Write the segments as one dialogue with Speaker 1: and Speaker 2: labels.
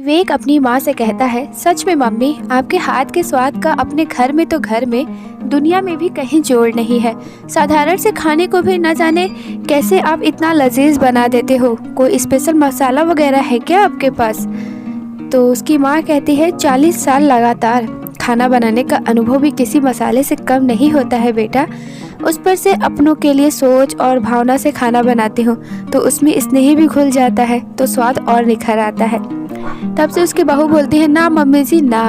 Speaker 1: विवेक अपनी माँ से कहता है, सच में मम्मी, आपके हाथ के स्वाद का अपने घर में तो घर में, दुनिया में भी कहीं जोड़ नहीं है। साधारण से खाने को भी न जाने कैसे आप इतना लजीज बना देते हो। कोई स्पेशल मसाला वगैरह है क्या आपके पास? तो उसकी माँ कहती है, 40 साल लगातार खाना बनाने का अनुभव भी किसी मसाले से कम नहीं होता है बेटा। उस पर से अपनों के लिए सोच और भावना से खाना बनाती हूँ तो उसमें स्नेह भी घुल जाता है तो स्वाद और निखर आता है। तब से उसकी बहू बोलती है, ना मम्मी जी ना,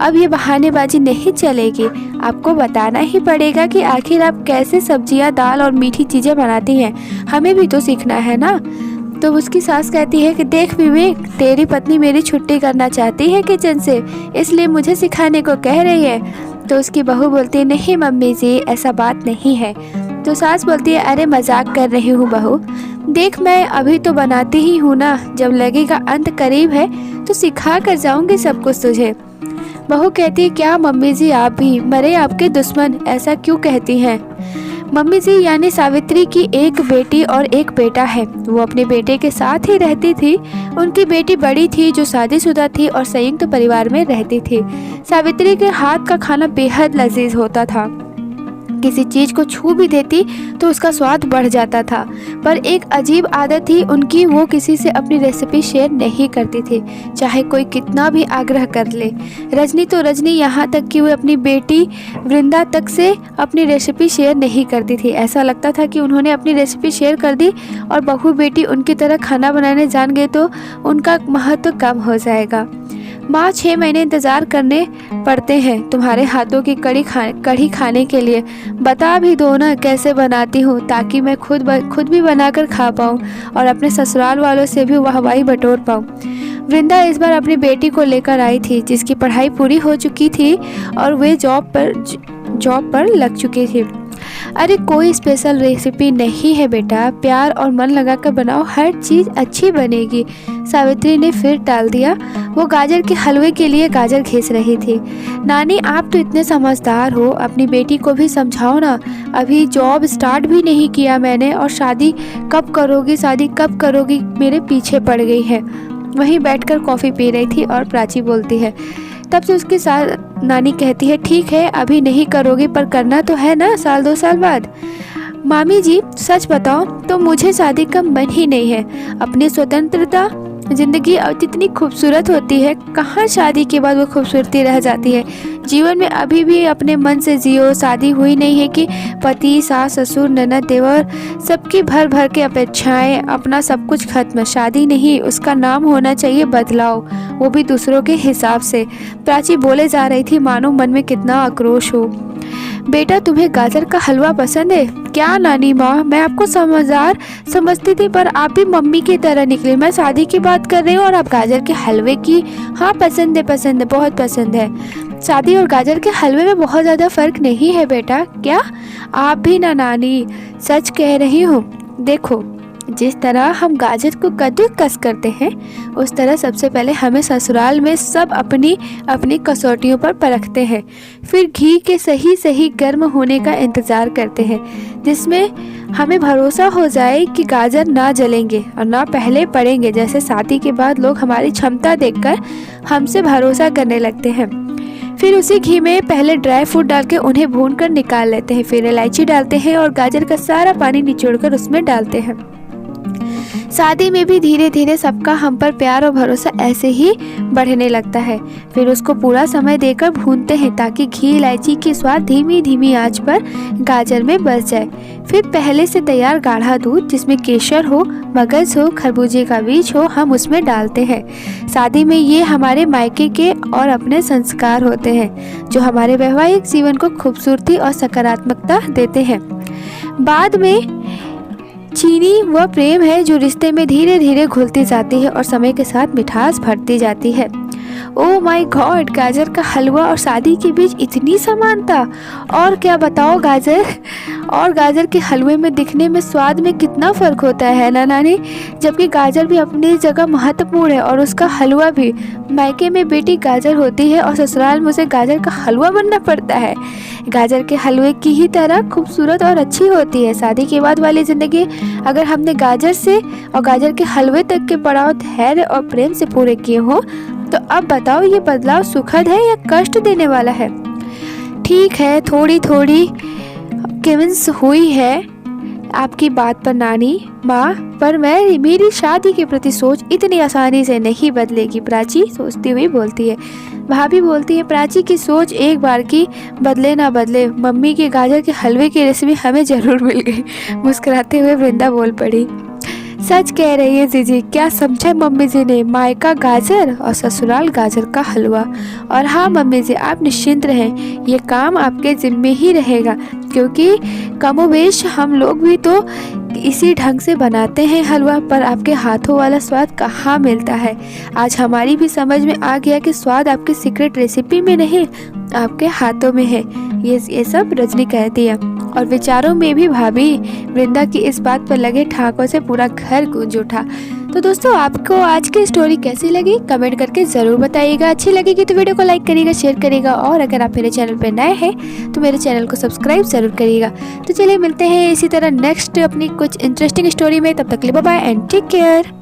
Speaker 1: अब ये बहानेबाजी नहीं चलेगी। आपको बताना ही पड़ेगा कि आखिर आप कैसे सब्जियां, दाल और मीठी चीज़ें बनाती हैं। हमें भी तो सीखना है ना। तो उसकी सास कहती है कि देख विवेक, तेरी पत्नी मेरी छुट्टी करना चाहती है किचन से, इसलिए मुझे सिखाने को कह रही है। तो उसकी बहू बोलती है, नहीं मम्मी जी, ऐसा बात नहीं है। तो सास बोलती है, अरे मजाक कर रही हूँ बहू, देख मैं अभी तो बनाती ही हूँ ना, जब लगेगा अंत करीब है तो सिखा कर जाऊँगी सब कुछ तुझे। बहू कहती है, क्या मम्मी जी, आप भी मरे आपके दुश्मन, ऐसा क्यों कहती हैं? मम्मी जी, यानी सावित्री की एक बेटी और एक बेटा है। वो अपने बेटे के साथ ही रहती थी। उनकी बेटी बड़ी थी जो शादीशुदा थी और संयुक्त परिवार में रहती थी। सावित्री के हाथ का खाना बेहद लजीज होता था। किसी चीज़ को छू भी देती तो उसका स्वाद बढ़ जाता था। पर एक अजीब आदत थी उनकी, वो किसी से अपनी रेसिपी शेयर नहीं करती थी, चाहे कोई कितना भी आग्रह कर ले। रजनी तो रजनी, यहाँ तक कि वो अपनी बेटी वृंदा तक से अपनी रेसिपी शेयर नहीं करती थी। ऐसा लगता था कि उन्होंने अपनी रेसिपी शेयर कर दी और बहू बेटी उनकी तरह खाना बनाने जान गए तो उनका महत्व कम हो जाएगा। माँ, 6 महीने इंतज़ार करने पड़ते हैं तुम्हारे हाथों की कढ़ी खाने के लिए। बता भी दो ना कैसे बनाती हूँ, ताकि मैं खुद भी बनाकर खा पाऊँ और अपने ससुराल वालों से भी वाहवाही बटोर पाऊँ। वृंदा इस बार अपनी बेटी को लेकर आई थी, जिसकी पढ़ाई पूरी हो चुकी थी और वे जॉब पर लग चुकी थी। अरे कोई स्पेशल रेसिपी नहीं है बेटा, प्यार और मन लगाकर बनाओ, हर चीज़ अच्छी बनेगी। सावित्री ने फिर टाल दिया। वो गाजर के हलवे के लिए गाजर घिस रही थी। नानी, आप तो इतने समझदार हो, अपनी बेटी को भी समझाओ ना। अभी जॉब स्टार्ट भी नहीं किया मैंने, और शादी कब करोगी मेरे पीछे पड़ गई है। वहीं बैठकर कॉफ़ी पी रही थी और प्राची बोलती है। तब से उसके साथ नानी कहती है, ठीक है अभी नहीं करोगी, पर करना तो है ना, 1-2 साल बाद। मामी जी, सच बताओ तो मुझे शादी का मन ही नहीं है। अपनी स्वतंत्रता जिंदगी इतनी खूबसूरत होती है, कहाँ शादी के बाद वो खूबसूरती रह जाती है। जीवन में अभी भी अपने मन से जियो। शादी हुई नहीं है कि पति, सास, ससुर, ननद, देवर, सबकी भर भर के अपेक्षाएं, अपना सब कुछ खत्म। शादी नहीं, उसका नाम होना चाहिए बदलाव, वो भी दूसरों के हिसाब से। प्राची बोले जा रही थी मानो मन में कितना आक्रोश हो। बेटा, तुम्हें गाजर का हलवा पसंद है क्या? नानी माँ, मैं आपको समझदार समझती थी, पर आप भी मम्मी की तरह निकले। मैं शादी की बात कर रही हूँ और आप गाजर के हलवे की। हाँ पसंद है, बहुत पसंद है। शादी और गाजर के हलवे में बहुत ज़्यादा फर्क नहीं है बेटा। क्या? आप भी ना नानी, सच कह रही हूँ। देखो, जिस तरह हम गाजर को कद्दूकस करते हैं, उस तरह सबसे पहले हमें ससुराल में सब अपनी अपनी कसौटियों पर परखते हैं, फिर घी के सही गर्म होने का इंतज़ार करते हैं, जिसमें हमें भरोसा हो जाए कि गाजर ना जलेंगे और ना पहले पड़ेंगे। जैसे शादी के बाद लोग हमारी क्षमता देखकर हमसे भरोसा करने लगते हैं। फिर उसी घी में पहले ड्राई फ्रूट डाल के उन्हें भूनकर निकाल लेते हैं, फिर इलायची डालते हैं और गाजर का सारा पानी निचोड़कर उसमें डालते हैं। शादी में भी धीरे धीरे सबका हम पर प्यार और भरोसा ऐसे ही बढ़ने लगता है। फिर उसको पूरा समय देकर भूनते हैं ताकि घी, इलायची की स्वाद धीमी धीमी आंच पर गाजर में बस जाए। फिर पहले से तैयार गाढ़ा दूध, जिसमें केसर हो, मगज हो, खरबूजे का बीज हो, हम उसमें डालते हैं। शादी में ये हमारे मायके के और अपने संस्कार होते हैं, जो हमारे वैवाहिक जीवन को खूबसूरती और सकारात्मकता देते हैं। बाद में चीनी वह प्रेम है जो रिश्ते में धीरे धीरे घुलती जाती है और समय के साथ मिठास भरती जाती है। ओह माय गॉड, गाजर का हलवा और शादी के बीच इतनी समानता। और क्या बताओ, गाजर के हलवे में दिखने में, स्वाद में कितना फ़र्क होता है ना नानी। जबकि गाजर भी अपनी जगह महत्वपूर्ण है और उसका हलवा भी। मायके में बेटी गाजर होती है और ससुराल में उसे गाजर का हलवा बनना पड़ता है। गाजर के हलवे की ही तरह खूबसूरत और अच्छी होती है शादी के बाद वाली ज़िंदगी। अगर हमने गाजर से और गाजर के हलवे तक के पड़ाव धैर्य और प्रेम से पूरे किए हों तो अब बताओ ये बदलाव सुखद है या कष्ट देने वाला है? ठीक है, थोड़ी थोड़ी कन्विंस हुई है आपकी बात पर नानी माँ, पर मेरी शादी के प्रति सोच इतनी आसानी से नहीं बदलेगी, प्राची सोचती हुई बोलती है। भाभी बोलती है, प्राची की सोच एक बार की बदले ना बदले, मम्मी के गाजर के हलवे की रेसिपी हमें ज़रूर मिल गई। मुस्कुराते हुए वृंदा बोल पड़ी, सच कह रही है जीजी, क्या समझे मम्मी जी ने, मायका गाजर और ससुराल गाजर का हलवा। और हाँ मम्मी जी, आप निश्चिंत रहें, ये काम आपके जिम्मे ही रहेगा, क्योंकि कमोवेश हम लोग भी तो इसी ढंग से बनाते हैं हलवा, पर आपके हाथों वाला स्वाद कहाँ मिलता है। आज हमारी भी समझ में आ गया कि स्वाद आपकी सीक्रेट रेसिपी में नहीं, आपके हाथों में है। ये सब रजनी कहती है, और विचारों में भी भाभी वृंदा की इस बात पर लगे ठाकों से पूरा घर गूंज उठा। तो दोस्तों, आपको आज की स्टोरी कैसी लगी कमेंट करके ज़रूर बताइएगा। अच्छी लगेगी तो वीडियो को लाइक करिएगा, शेयर करिएगा, और अगर आप मेरे चैनल पर नए हैं तो मेरे चैनल को सब्सक्राइब ज़रूर करिएगा। तो चलिए मिलते हैं इसी तरह नेक्स्ट अपनी कुछ इंटरेस्टिंग स्टोरी में, तब तक के लिए bye bye and take care.